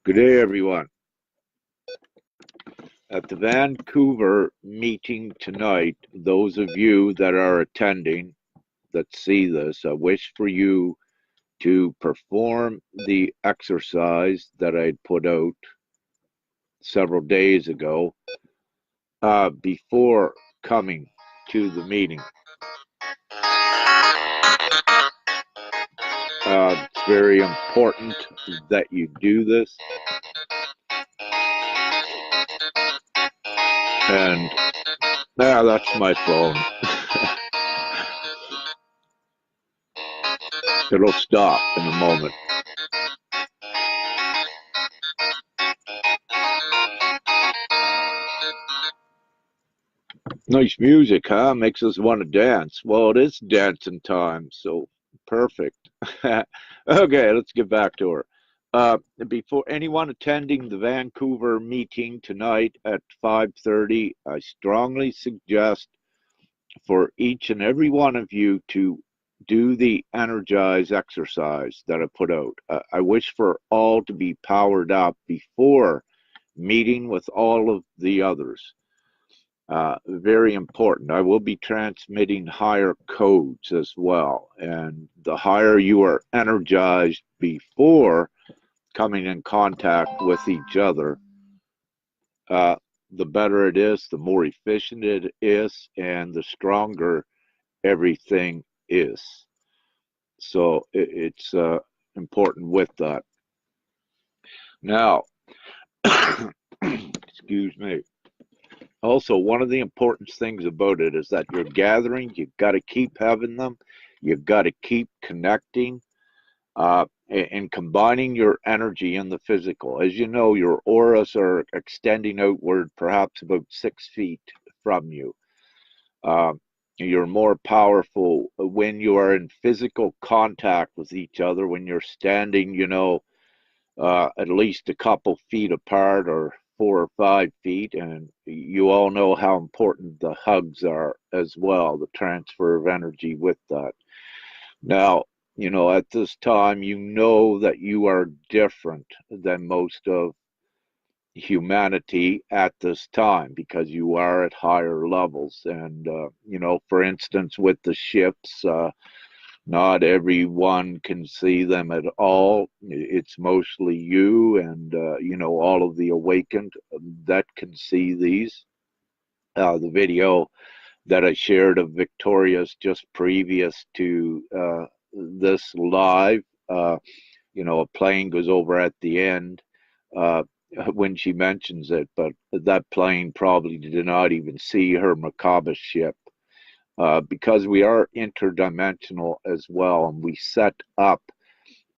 Good day, everyone. At the Vancouver meeting tonight, those of you that are attending that see this, I wish for you to perform the exercise that I put out several days ago before coming to the meeting. It's very important that you do this. And that's my phone. It'll stop in a moment. Nice music, huh? Makes us want to dance. Well, it is dancing time, so perfect. Okay, let's get back to her. Before anyone attending the Vancouver meeting tonight at 5:30, I strongly suggest for each and every one of you to do the energize exercise that I put out. I wish for all to be powered up before meeting with all of the others. Very important. I will be transmitting higher codes as well. And the higher you are energized before coming in contact with each other, the better it is, the more efficient it is, and the stronger everything is. So it's important with that. Now, excuse me. Also, one of the important things about it is that you're gathering, you've got to keep having them, you've got to keep connecting and combining your energy in the physical. As you know, your auras are extending outward perhaps about 6 feet from you. You're more powerful when you are in physical contact with each other, when you're standing, at least a couple feet apart or 4 or 5 feet, and you all know how important the hugs are as well, the transfer of energy with that. Now, at this time, you know that you are different than most of humanity at this time because you are at higher levels. And, for instance, with the ships, not everyone can see them at all. It's mostly you and, all of the awakened that can see these. The video that I shared of Victoria's just previous to this live, a plane goes over at the end when she mentions it, but that plane probably did not even see her Merkaba ship. Because we are interdimensional as well, and we set up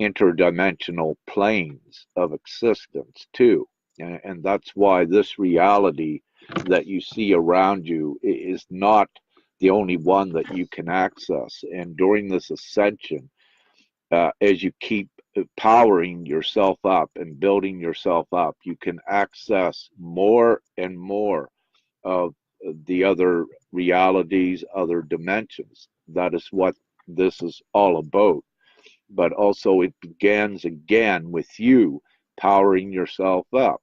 interdimensional planes of existence too. And that's why this reality that you see around you is not the only one that you can access. And during this ascension, as you keep powering yourself up and building yourself up, you can access more and more of the other realities, other dimensions. That is what this is all about. But also, it begins again with you powering yourself up,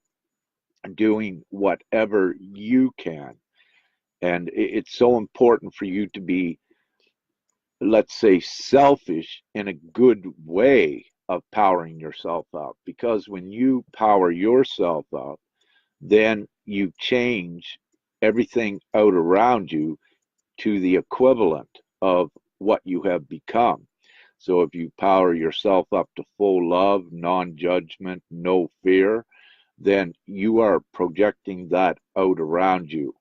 doing whatever you can. And it's so important for you to be, let's say, selfish in a good way of powering yourself up. Because when you power yourself up, then you change everything out around you to the equivalent of what you have become. So if you power yourself up to full love, non-judgment, no fear, then you are projecting that out around you.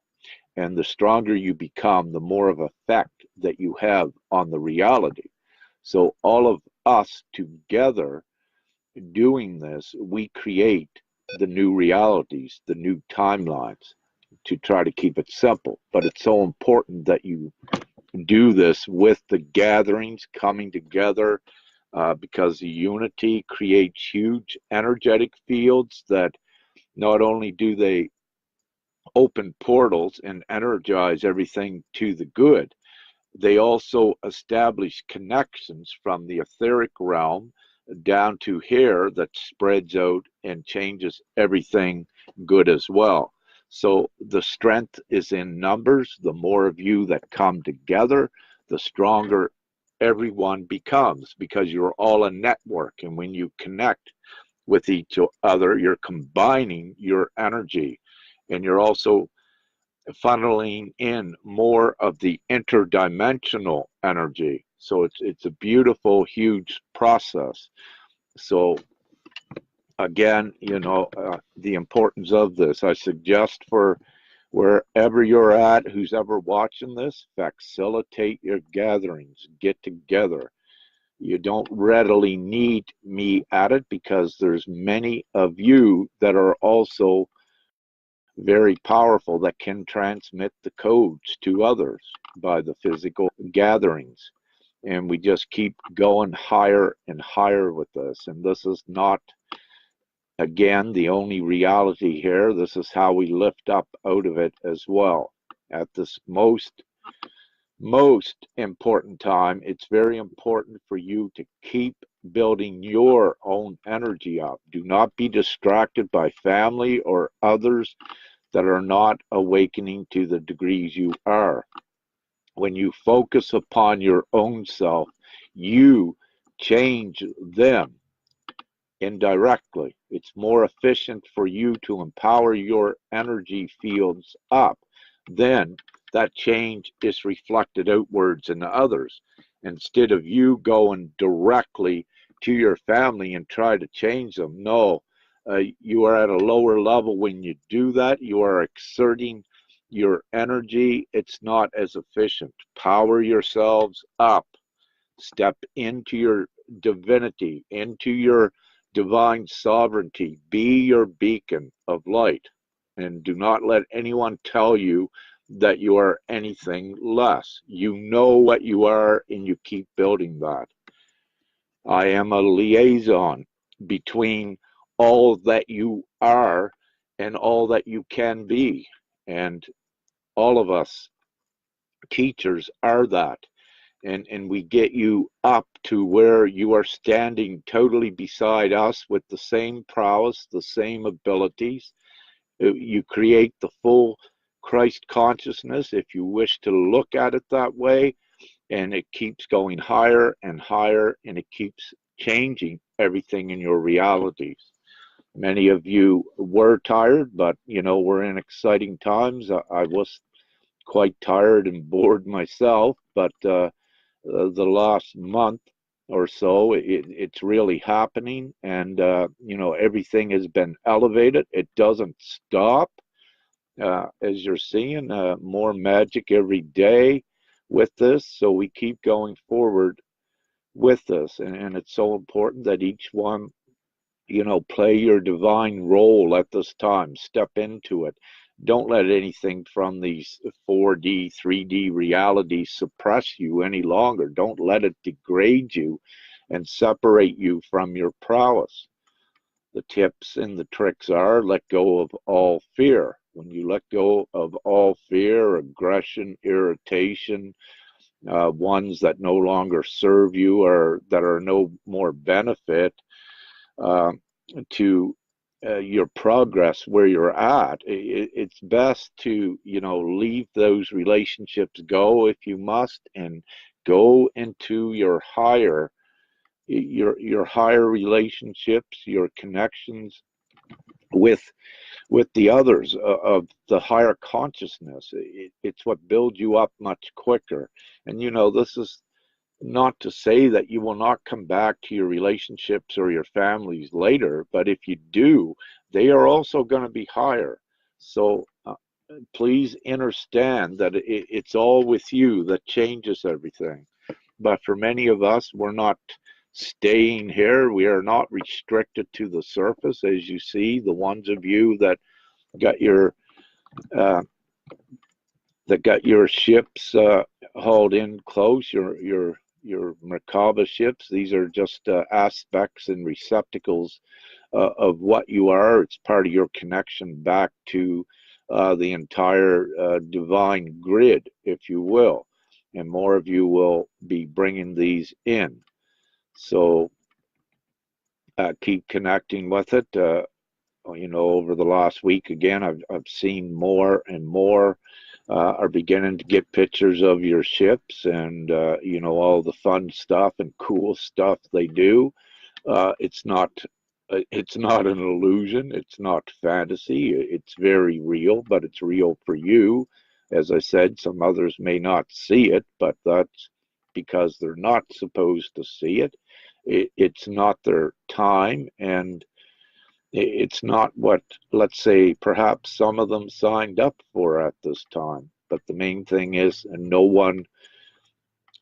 And the stronger you become, the more of effect that you have on the reality. So all of us together doing this, we create the new realities, the new timelines, to try to keep it simple. But it's so important that you do this with the gatherings coming together because the unity creates huge energetic fields that not only do they open portals and energize everything to the good, they also establish connections from the etheric realm down to hair that spreads out and changes everything good as well. So the strength is in numbers. The more of you that come together, the stronger everyone becomes, because you're all a network. And when you connect with each other, you're combining your energy, and you're also funneling in more of the interdimensional energy. So it's a beautiful, huge process. So again, the importance of this, I suggest for wherever you're at, who's ever watching this, facilitate your gatherings, get together. You don't readily need me at it, because there's many of you that are also very powerful, that can transmit the codes to others by the physical gatherings. And we just keep going higher and higher with this. And this is not, again, the only reality here. This is how we lift up out of it as well. At this most important time, it's very important for you to keep building your own energy up. Do not be distracted by family or others that are not awakening to the degrees you are. When you focus upon your own self, you change them indirectly. It's more efficient for you to empower your energy fields up. Then that change is reflected outwards in others. Instead of you going directly to your family and try to change them, no, you are at a lower level when you do that. You are exerting your energy. It's not as efficient. Power yourselves up. Step into your divinity, into your divine sovereignty. Be your beacon of light, and do not let anyone tell you that you are anything less. You know what you are, and you keep building that. I am a liaison between all that you are and all that you can be. And all of us teachers are that. And we get you up to where you are standing totally beside us with the same prowess, the same abilities. You create the full Christ consciousness, if you wish to look at it that way, and it keeps going higher and higher, and it keeps changing everything in your realities. Many of you were tired, but we're in exciting times. I was quite tired and bored myself, but the last month or so, it's really happening, and everything has been elevated. It doesn't stop. As you're seeing, more magic every day with this, so we keep going forward with this, and it's so important that each one, play your divine role at this time. Step into it. Don't let anything from these 4D, 3D realities suppress you any longer. Don't let it degrade you and separate you from your prowess. The tips and the tricks are: let go of all fear. When you let go of all fear, aggression, irritation, ones that no longer serve you or that are no more benefit uh, to your progress where you're at, it's best to leave those relationships go if you must, and go into your higher relationships, your connections with the others of the higher consciousness. It's what builds you up much quicker. And this is not to say that you will not come back to your relationships or your families later, but if you do, they are also going to be higher. So please understand that it's all with you that changes everything. But for many of us, we're not staying here. We are not restricted to the surface. As you see, the ones of you that got your uh, ships hauled in close, your Merkaba ships. These are just aspects and receptacles of what you are. It's part of your connection back to the entire divine grid, if you will. And more of you will be bringing these in. So keep connecting with it. Over the last week, again, I've seen more and more are beginning to get pictures of your ships and all the fun stuff and cool stuff they do. It's not an illusion. It's not fantasy. It's very real, but it's real for you. As I said, some others may not see it, but that's because they're not supposed to see it. It's not their time, and it's not what, let's say, perhaps some of them signed up for at this time. But the main thing is, and no one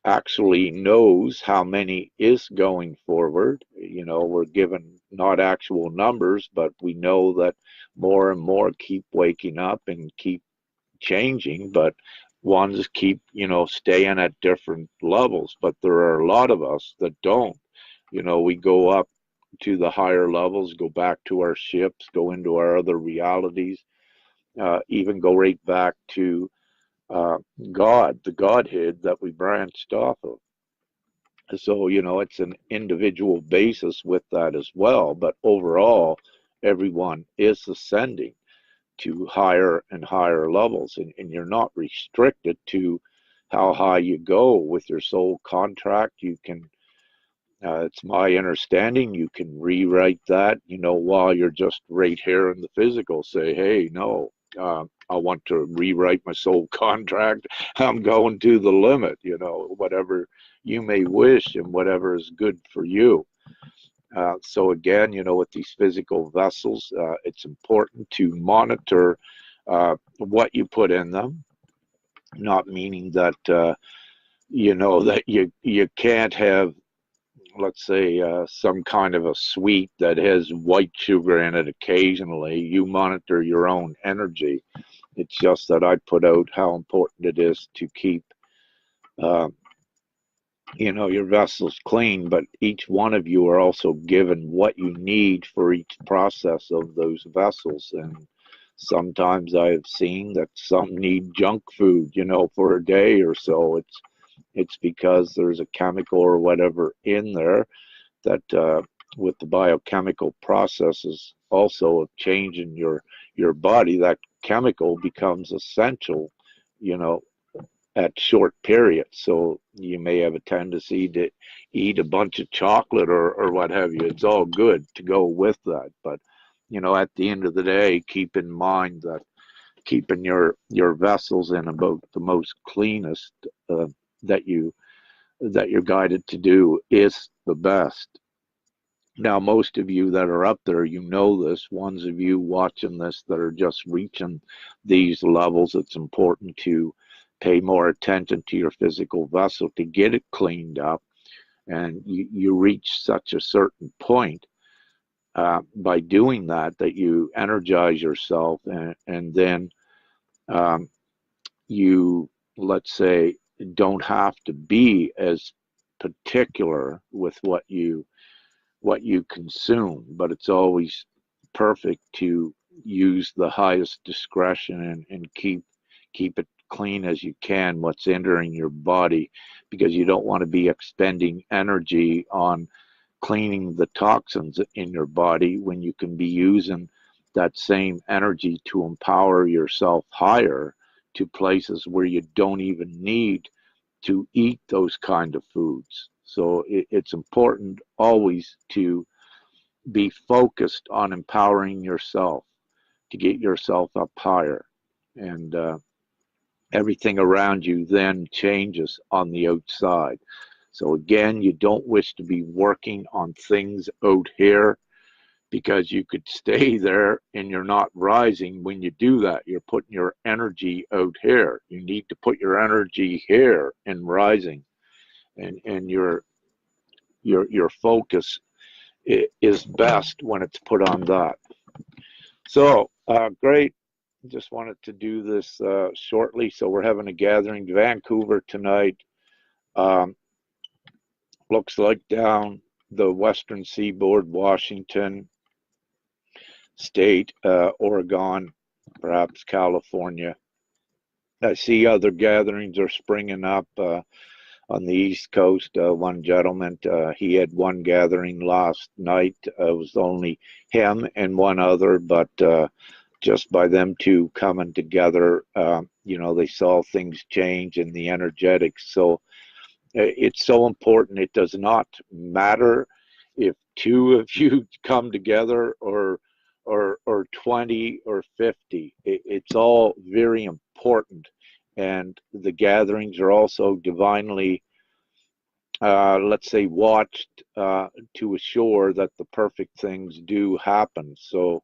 actually knows how many is going forward. We're given not actual numbers, but we know that more and more keep waking up and keep changing, but ones keep, staying at different levels. But there are a lot of us that don't. We go up to the higher levels, go back to our ships, go into our other realities, even go right back to God, the Godhead that we branched off of. So, it's an individual basis with that as well. But overall, everyone is ascending to higher and higher levels, and you're not restricted to how high you go with your soul contract. You can, it's my understanding, you can rewrite that, while you're just right here in the physical. Say, hey, no, I want to rewrite my soul contract. I'm going to the limit, whatever you may wish and whatever is good for you. So again, with these physical vessels, it's important to monitor what you put in them, not meaning that, that you can't have, let's say, some kind of a sweet that has white sugar in it occasionally. You monitor your own energy. It's just that I put out how important it is to keep, uh, your vessels clean, but each one of you are also given what you need for each process of those vessels. And sometimes I have seen that some need junk food, for a day or so. It's because there's a chemical or whatever in there that, with the biochemical processes also of changing your body, that chemical becomes essential, you know, at short periods. So you may have a tendency to eat a bunch of chocolate or what have you. It's all good to go with that. But, at the end of the day, keep in mind that keeping your vessels in about the most cleanest that you're guided to do is the best. Now, most of you that are up there, this. Ones of you watching this that are just reaching these levels, it's important to pay more attention to your physical vessel to get it cleaned up. And you reach such a certain point by doing that you energize yourself, and then you, let's say, don't have to be as particular with what you consume, but it's always perfect to use the highest discretion and keep it clean as you can what's entering your body, because you don't want to be expending energy on cleaning the toxins in your body when you can be using that same energy to empower yourself higher to places where you don't even need to eat those kind of foods. So it's important always to be focused on empowering yourself to get yourself up higher. And everything around you then changes on the outside. So again, you don't wish to be working on things out here, because you could stay there and you're not rising. When you do that, you're putting your energy out here. You need to put your energy here and rising, and your focus is best when it's put on that. So great. Just wanted to do this shortly. So we're having a gathering in Vancouver tonight. Looks like down the western seaboard, Washington State, Oregon, perhaps California. I see other gatherings are springing up on the East Coast. One gentleman, he had one gathering last night. It was only him and one other, but just by them two coming together, they saw things change in the energetics. So it's so important. It does not matter if two of you come together or 20 or 50. It's all very important. And the gatherings are also divinely, let's say, watched to assure that the perfect things do happen. So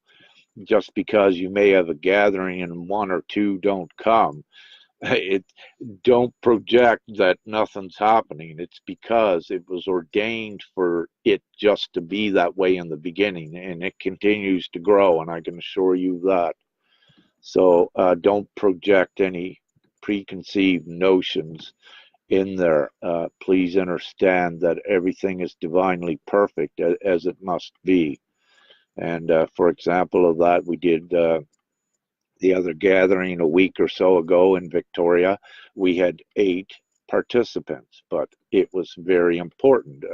just because you may have a gathering and one or two don't come, it don't project that nothing's happening. It's because it was ordained for it just to be that way in the beginning, and it continues to grow, and I can assure you that. So don't project any preconceived notions in there. Please understand that everything is divinely perfect as it must be. And for example of that, we did the other gathering a week or so ago in Victoria. We had 8 participants, but it was very important.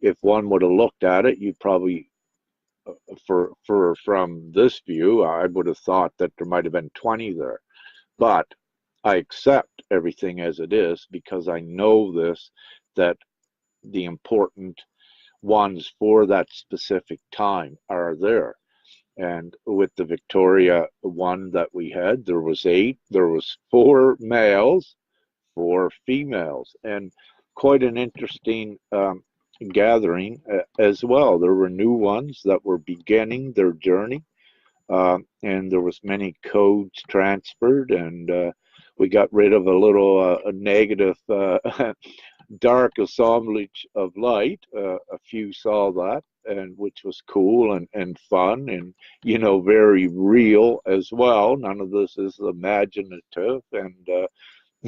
If one would have looked at it, you probably, from this view, I would have thought that there might have been 20 there. But I accept everything as it is because I know that the important ones for that specific time are there. And with the Victoria one that we had, there was 8. There was 4 males, 4 females, and quite an interesting gathering as well. There were new ones that were beginning their journey, and there was many codes transferred, and we got rid of a little a negative dark assemblage of light. A few saw that, and which was cool and fun and very real as well. None of this is imaginative, and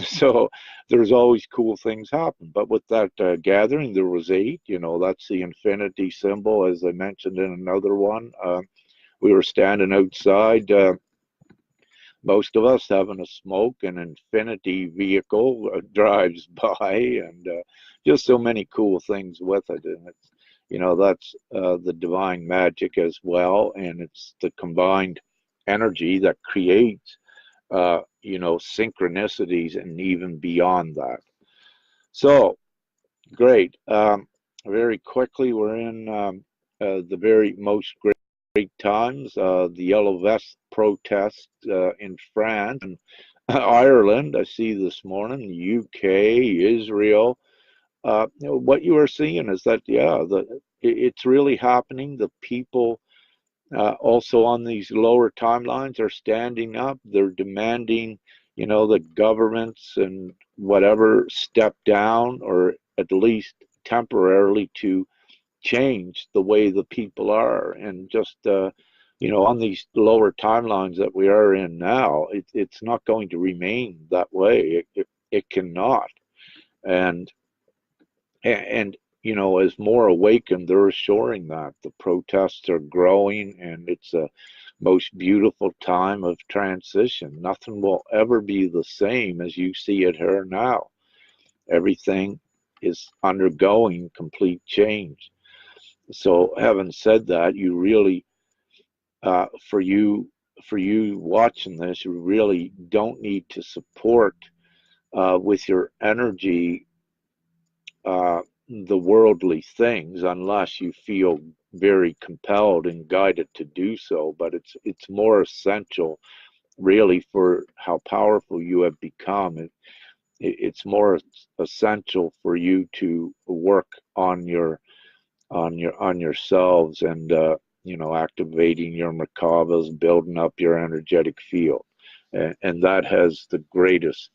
so there's always cool things happen. But with that gathering, there was 8. That's the infinity symbol, as I mentioned in another one. We were standing outside. Most of us having a smoke, an infinity vehicle drives by, and just so many cool things with it. And it's, that's the divine magic as well, and it's the combined energy that creates, synchronicities and even beyond that. So, great. Very quickly, we're in the very most great times. The Yellow Vest protest in France and Ireland, I see this morning, UK, Israel. What you are seeing is that, it's really happening. The people also on these lower timelines are standing up. They're demanding, that governments and whatever step down, or at least temporarily, to change the way the people are. And just on these lower timelines that we are in now, it's not going to remain that way. It cannot. And as more awakened, they're assuring that the protests are growing, and it's a most beautiful time of transition. Nothing will ever be the same as you see it here now. Everything is undergoing complete change. So, having said that, you really, for you watching this, you really don't need to support with your energy the worldly things unless you feel very compelled and guided to do so. But it's more essential, really, for how powerful you have become. It's more essential for you to work on yourselves, and activating your Merkabas, building up your energetic field, and that has the greatest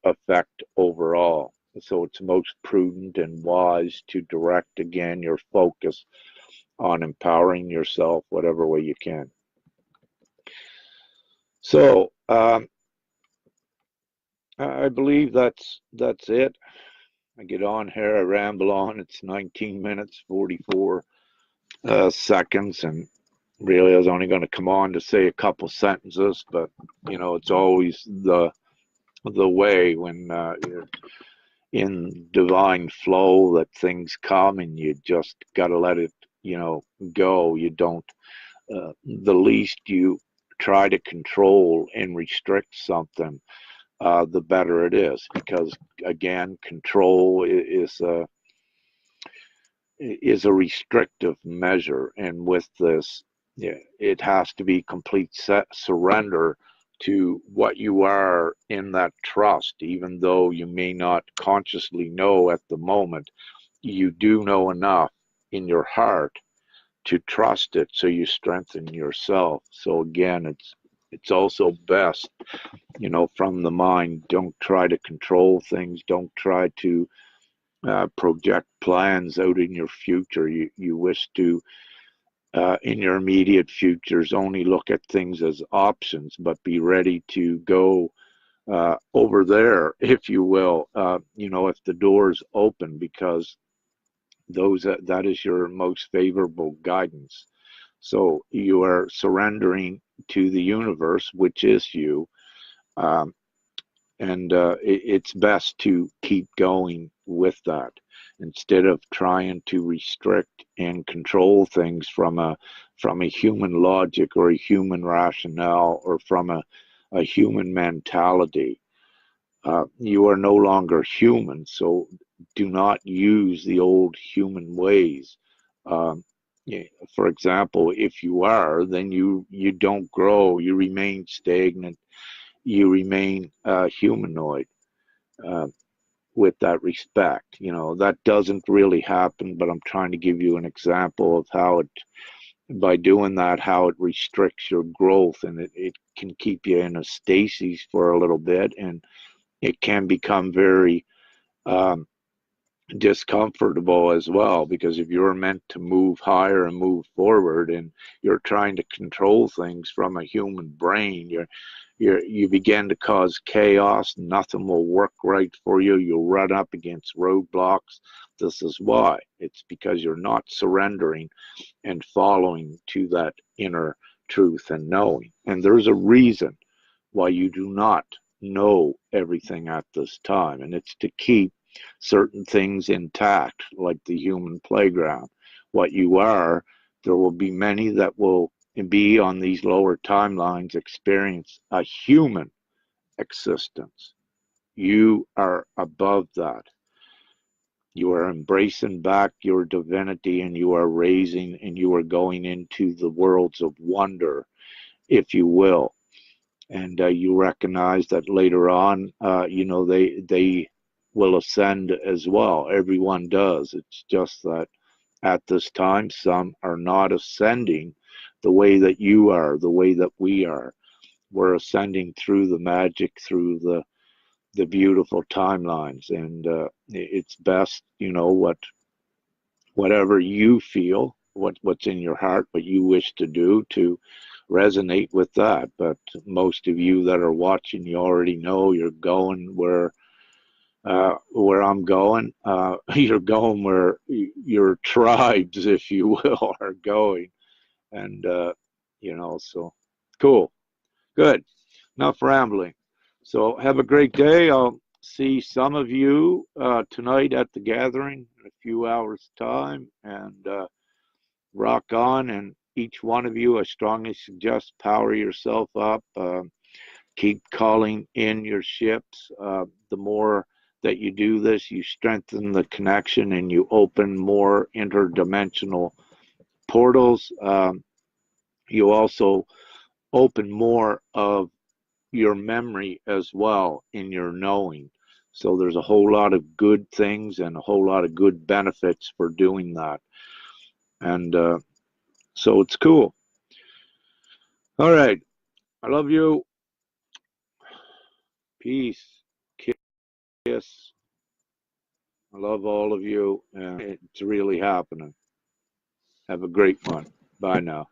effect overall. So it's most prudent and wise to direct again your focus on empowering yourself whatever way you can. So I believe that's it. I get on here, I ramble on. It's 19 minutes 44 seconds, and really I was only going to come on to say a couple sentences, but it's always the the way when you're in divine flow that things come and you just got to let it, go. You don't, the least you try to control and restrict something, the better it is, because again, control is a restrictive measure, and with this, yeah, it has to be complete surrender to what you are in that trust, even though you may not consciously know at the moment. You do know enough in your heart to trust it, so you strengthen yourself. So again, it's also best, from the mind. Don't try to control things. Don't try to project plans out in your future. You wish to, in your immediate futures, only look at things as options, but be ready to go over there, if you will, if the doors open, because that is your most favorable guidance. So you are surrendering to the universe, which is you. Um, and it's best to keep going with that instead of trying to restrict and control things from a human logic or a human rationale or from a human mentality. You are no longer human, so do not use the old human ways. Um, for example, if you are, then you don't grow, you remain stagnant, you remain humanoid, uh, with that respect. That doesn't really happen, but I'm trying to give you an example of how it, by doing that, how it restricts your growth, and it can keep you in a stasis for a little bit, and it can become very um, discomfortable as well, because if you're meant to move higher and move forward and you're trying to control things from a human brain, you begin to cause chaos. Nothing will work right for you. You'll run up against roadblocks. This is why. It's because you're not surrendering and following to that inner truth and knowing. And there's a reason why you do not know everything at this time, and it's to keep certain things intact, like the human playground. What you are, there will be many that will be on these lower timelines experience a human existence. You are above that. You are embracing back your divinity, and you are raising, and you are going into the worlds of wonder, if you will. And you recognize that later on, they will ascend as well. Everyone does. It's just that at this time, some are not ascending the way that you are, the way that we are. We're ascending through the magic, through the beautiful timelines, and it's best, whatever you feel, what's in your heart, what you wish to do, to resonate with that. But most of you that are watching, you already know you're going where I'm going. You're going where your tribes, if you will, are going, and so cool, good. Enough rambling. So have a great day. I'll see some of you tonight at the gathering in a few hours' time, and rock on. And each one of you, I strongly suggest power yourself up. Keep calling in your ships. The more that you do this, you strengthen the connection and you open more interdimensional portals. You also open more of your memory as well in your knowing. So there's a whole lot of good things and a whole lot of good benefits for doing that. And so it's cool. All right. I love you. Peace. Kiss. I love all of you. And it's really happening. Have a great one. Bye now.